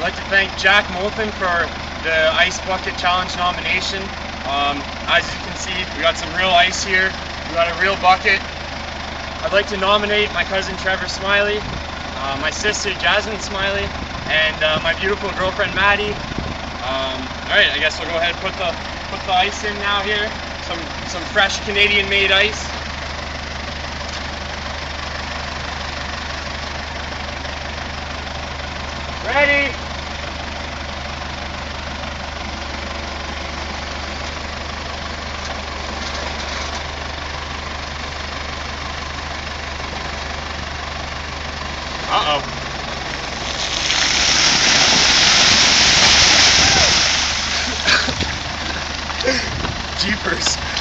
like to thank Jack Moulton for the Ice Bucket Challenge nomination. As you can see, we got some real ice here. We got a real bucket. I'd like to nominate my cousin Trevor Smiley, my sister Jasmine Smiley, and my beautiful girlfriend Maddie. Alright, I guess we'll go ahead and put the ice in now here. Some fresh Canadian made ice. Ready? Uh-oh.